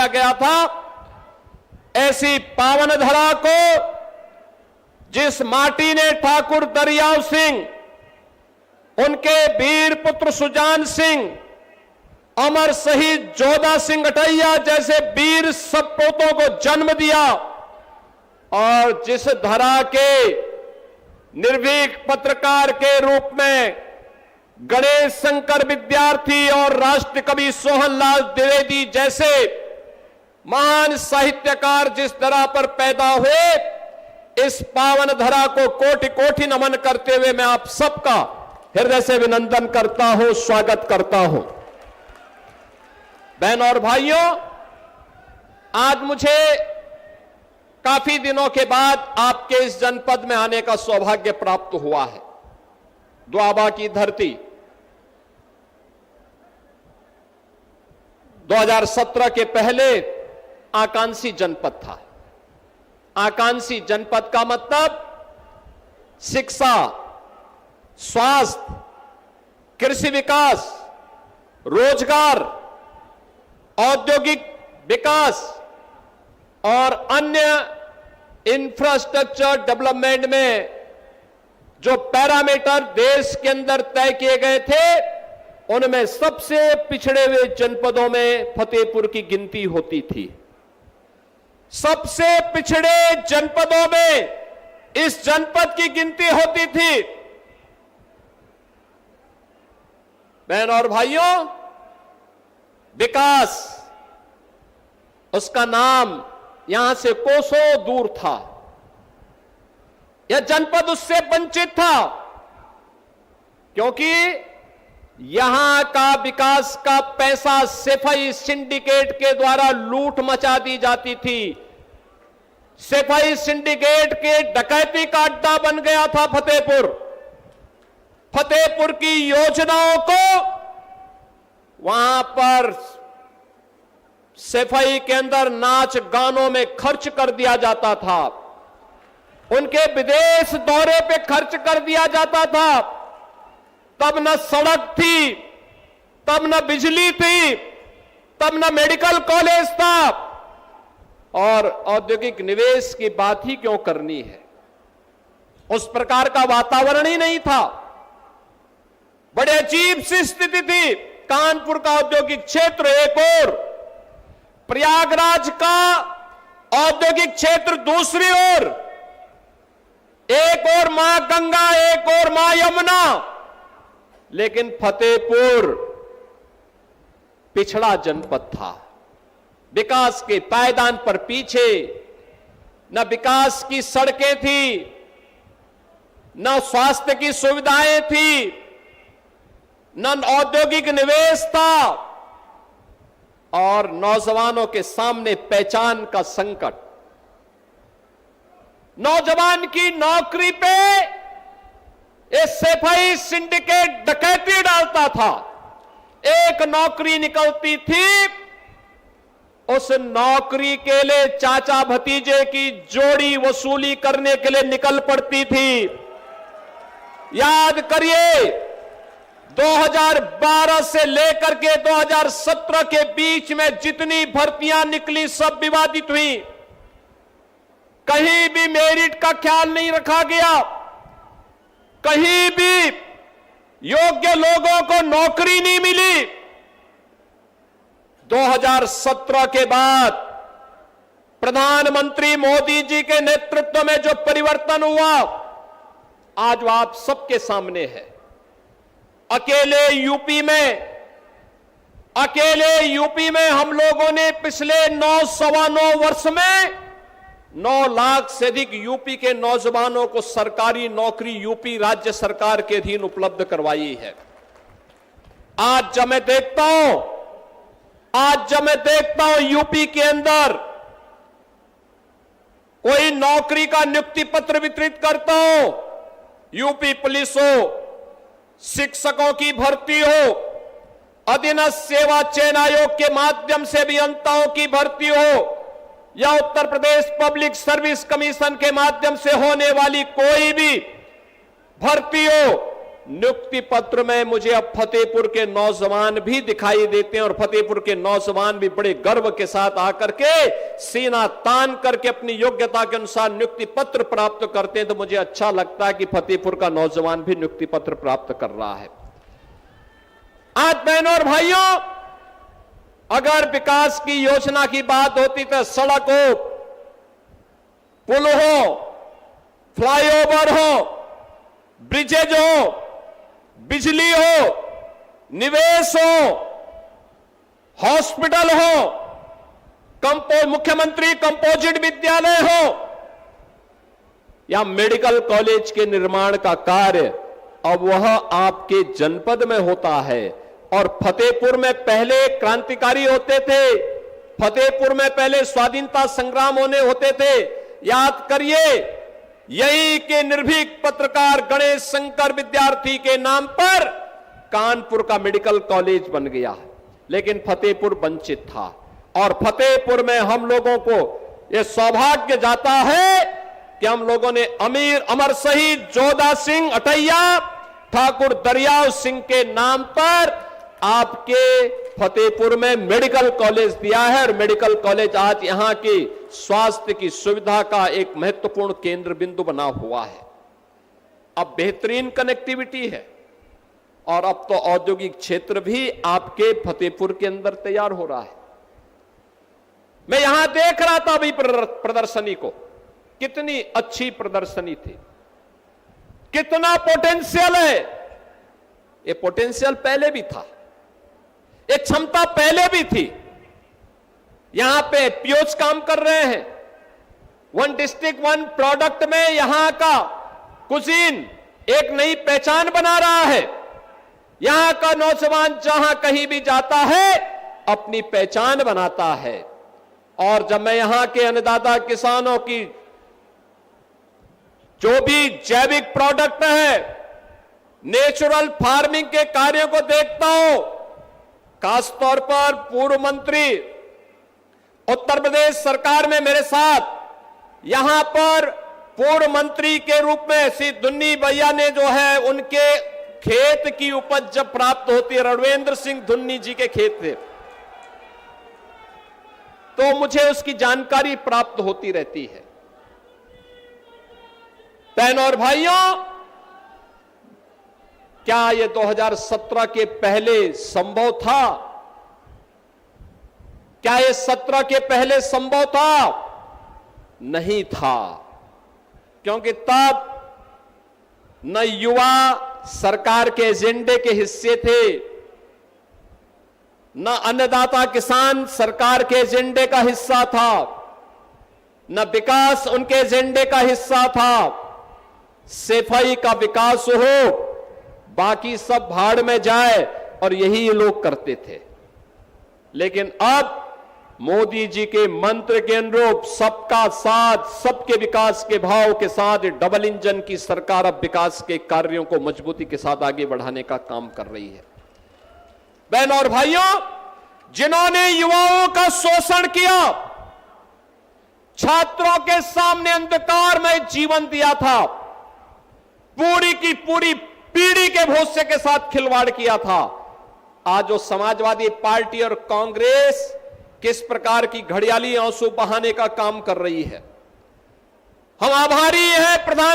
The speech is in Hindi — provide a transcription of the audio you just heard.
बनाया गया था। ऐसी पावन धरा को, जिस माटी ने ठाकुर दरियाव सिंह, उनके वीर पुत्र सुजान सिंह, अमर शहीद जोधा सिंह अटैया जैसे वीर सपूतों को जन्म दिया, और जिस धरा के निर्भीक पत्रकार के रूप में गणेश शंकर विद्यार्थी और राष्ट्र कवि सोहनलाल द्विवेदी जैसे महान साहित्यकार जिस धरा पर पैदा हुए, इस पावन धरा को कोटि कोटि नमन करते हुए मैं आप सबका हृदय से अभिनंदन करता हूं, स्वागत करता हूं। बहनों और भाइयों, आज मुझे काफी दिनों के बाद आपके इस जनपद में आने का सौभाग्य प्राप्त हुआ है। द्वाबा की धरती 2017 के पहले आकांक्षी जनपद था। आकांक्षी जनपद का मतलब शिक्षा, स्वास्थ्य, कृषि विकास, रोजगार, औद्योगिक विकास और अन्य इंफ्रास्ट्रक्चर डेवलपमेंट में जो पैरामीटर देश के अंदर तय किए गए थे, उनमें सबसे पिछड़े हुए जनपदों में फतेहपुर की गिनती होती थी। सबसे पिछड़े जनपदों में इस जनपद की गिनती होती थी। बहनों और भाइयों, विकास, उसका नाम यहां से कोसों दूर था। यह जनपद उससे वंचित था, क्योंकि यहां का विकास का पैसा सेफई सिंडिकेट के द्वारा लूट मचा दी जाती थी। सेफई सिंडिकेट के डकैती का अड्डा बन गया था फतेहपुर। फतेहपुर की योजनाओं को वहां पर सेफई के अंदर नाच गानों में खर्च कर दिया जाता था, उनके विदेश दौरे पे खर्च कर दिया जाता था। तब न सड़क थी, तब न बिजली थी, तब न मेडिकल कॉलेज था, और औद्योगिक निवेश की बात ही क्यों करनी है। उस प्रकार का वातावरण ही नहीं था। बड़े अजीब सी स्थिति थी। कानपुर का औद्योगिक क्षेत्र एक ओर, प्रयागराज का औद्योगिक क्षेत्र दूसरी ओर, एक और मां गंगा, एक और मां यमुना। लेकिन फतेहपुर पिछड़ा जनपद था, विकास के पायदान पर पीछे। न विकास की सड़कें थी, न स्वास्थ्य की सुविधाएं थी, न औद्योगिक निवेश था, और नौजवानों के सामने पहचान का संकट। नौजवान की नौकरी पे ये सेफई सिंडिकेट डकैती डालता था। एक नौकरी निकलती थी, उस नौकरी के लिए चाचा भतीजे की जोड़ी वसूली करने के लिए निकल पड़ती थी। याद करिए, 2012 से लेकर के 2017 के बीच में जितनी भर्तियां निकली सब विवादित हुई। कहीं भी मेरिट का ख्याल नहीं रखा गया, कहीं भी योग्य लोगों को नौकरी नहीं मिली। 2017 के बाद प्रधानमंत्री मोदी जी के नेतृत्व में जो परिवर्तन हुआ, आज वो आप सबके सामने है। अकेले यूपी में हम लोगों ने पिछले 9-9.25 वर्ष में 9 लाख से अधिक यूपी के नौजवानों को सरकारी नौकरी यूपी राज्य सरकार के अधीन उपलब्ध करवाई है। आज जब मैं देखता हूं यूपी के अंदर कोई नौकरी का नियुक्ति पत्र वितरित करता हूं, यूपी पुलिस हो, शिक्षकों की भर्ती हो, अधीनस्थ सेवा चयन आयोग के माध्यम से अभियंताओं की भर्ती हो, या Uttar Pradesh public service commission के माध्यम से होने वाली कोई भी भर्ती हो, नियुक्ति पत्र में मुझे अब फतेहपुर के नौजवान भी दिखाई देते हैं और फतेहपुर के नौजवान भी बड़े गर्व के साथ आकर के सीना तान करके अपनी योग्यता के अनुसार नियुक्ति पत्र प्राप्त करते हैं। तो मुझे अच्छा लगता है कि फतेहपुर का नौजवान भी नियुक्ति पत्र प्राप्त कर रहा है। आज बहनों और भाइयों, अगर विकास की योजना की बात होती तो सड़क हो, पुल हो, फ्लाईओवर हो, ब्रिजेज हो, बिजली हो, निवेश हो, हॉस्पिटल हो, मुख्यमंत्री कंपोजिट विद्यालय हो या मेडिकल कॉलेज के निर्माण का कार्य, अब वह आपके जनपद में होता है। और फतेहपुर में पहले क्रांतिकारी होते थे, फतेहपुर में पहले स्वाधीनता संग्राम होते थे। याद करिए, यही के निर्भीक पत्रकार गणेश शंकर विद्यार्थी के नाम पर कानपुर का मेडिकल कॉलेज बन गया, लेकिन फतेहपुर वंचित था। और फतेहपुर में हम लोगों को यह सौभाग्य जाता है कि हम लोगों ने अमर शहीद जोधा सिंह अटैया ठाकुर दरियाव सिंह के नाम पर आपके फतेहपुर में मेडिकल कॉलेज दिया है। और मेडिकल कॉलेज आज यहां की स्वास्थ्य की सुविधा का एक महत्वपूर्ण केंद्र बिंदु बना हुआ है। अब बेहतरीन कनेक्टिविटी है और अब तो औद्योगिक क्षेत्र भी आपके फतेहपुर के अंदर तैयार हो रहा है। मैं यहां देख रहा था अभी प्रदर्शनी को, कितनी अच्छी प्रदर्शनी थी, कितना पोटेंशियल है। ये पोटेंशियल पहले भी था, ये क्षमता पहले भी थी। यहां पे पीओज काम कर रहे हैं, वन डिस्ट्रिक्ट वन प्रोडक्ट में यहां का कुजीन एक नई पहचान बना रहा है। यहां का नौजवान जहां कहीं भी जाता है अपनी पहचान बनाता है। और जब मैं यहां के अन्नदाता किसानों की जो भी जैविक प्रोडक्ट है, नेचुरल फार्मिंग के कार्यों को देखता हूं, खासतौर पर पूर्व मंत्री उत्तर प्रदेश सरकार में मेरे साथ यहां पर पूर्व मंत्री के रूप में श्री धुन्नी भैया ने जो है उनके खेत की उपज जब प्राप्त होती है, रणवेंद्र सिंह धुन्नी जी के खेत थे, तो मुझे उसकी जानकारी प्राप्त होती रहती है। बहनों और भाइयों, क्या यह 2017 के पहले संभव था? क्या यह 17 के पहले संभव था? नहीं था, क्योंकि तब न युवा सरकार के एजेंडे के हिस्से थे, न अन्नदाता किसान सरकार के एजेंडे का हिस्सा था, न विकास उनके एजेंडे का हिस्सा था। सफाई का विकास हो, बाकी सब भाड़ में जाए, और यही लोग करते थे। लेकिन अब मोदी जी के मंत्र के अनुरूप सबका साथ, सबके विकास के भाव के साथ डबल इंजन की सरकार अब विकास के कार्यों को मजबूती के साथ आगे बढ़ाने का काम कर रही है। बहनों और भाइयों, जिन्होंने युवाओं का शोषण किया, छात्रों के सामने अंधकार में जीवन दिया था, पूरी की पूरी पीढ़ी के भविष्य के साथ खिलवाड़ किया था, आज जो समाजवादी पार्टी और कांग्रेस किस प्रकार की घड़ियाली आंसू बहाने का काम कर रही है। हम आभारी हैं प्रधानमंत्री